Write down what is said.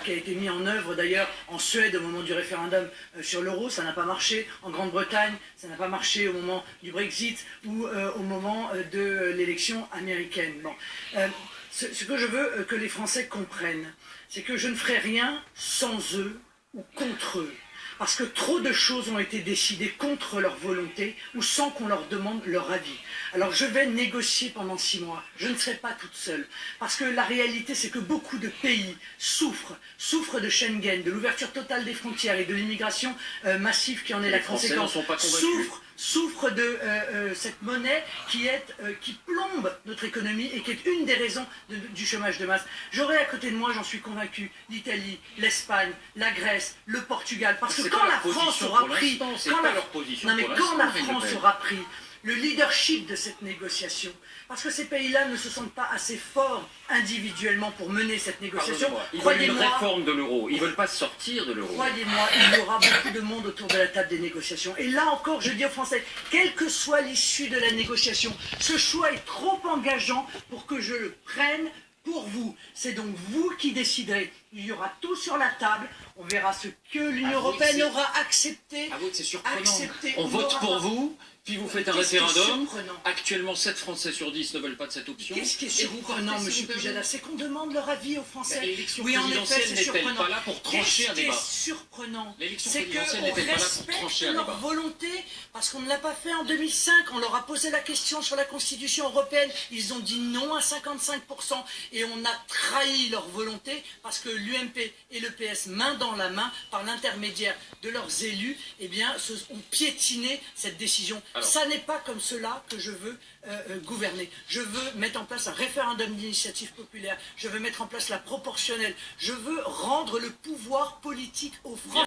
qui a été mis en œuvre d'ailleurs en Suède au moment du référendum sur l'euro, ça n'a pas marché, en Grande-Bretagne, ça n'a pas marché au moment du Brexit ou au moment de l'élection américaine. Bon. Ce que je veux que les Français comprennent, c'est que je ne ferai rien sans eux ou contre eux. Parce que trop de choses ont été décidées contre leur volonté ou sans qu'on leur demande leur avis. Alors je vais négocier pendant 6 mois. Je ne serai pas toute seule. Parce que la réalité, c'est que beaucoup de pays souffrent de Schengen, de l'ouverture totale des frontières et de l'immigration massive qui en est la conséquence. Souffrent de cette monnaie qui plombe notre économie et qui est une des raisons du chômage de masse. J'aurai à côté de moi, j'en suis convaincu, l'Italie, l'Espagne, la Grèce, le Portugal. Parce que quand la France aura pris, le leadership de cette négociation, parce que ces pays-là ne se sentent pas assez forts individuellement pour mener cette négociation. Ils veulent une réforme de l'euro, ils ne veulent pas sortir de l'euro. Croyez-moi, il y aura beaucoup de monde autour de la table des négociations. Et là encore, je dis aux Français, quelle que soit l'issue de la négociation, ce choix est trop engageant pour que je le prenne pour vous. C'est donc vous qui déciderez. Il y aura tout sur la table. On verra ce que l'Union européenne aura accepté. Avouez que c'est surprenant. On vote pour vous, puis vous faites un référendum. Actuellement, 7 Français sur 10 ne veulent pas de cette option. Qu'est-ce qui est surprenant, M. Pujada? C'est qu'on demande leur avis aux Français. L'élection présidentielle n'est-elle pas là pour trancher un débat? Ce qui est surprenant, c'est qu'on respecte leur volonté, parce qu'on ne l'a pas fait en 2005. On leur a posé la question sur la Constitution européenne. Ils ont dit non à 55%. Et on a trahi leur volonté, parce que l'UMP et le PS, main dans la main, par l'intermédiaire de leurs élus, eh bien, ont piétiné cette décision. Alors, ça n'est pas comme cela que je veux gouverner. Je veux mettre en place un référendum d'initiative populaire. Je veux mettre en place la proportionnelle. Je veux rendre le pouvoir politique aux Français.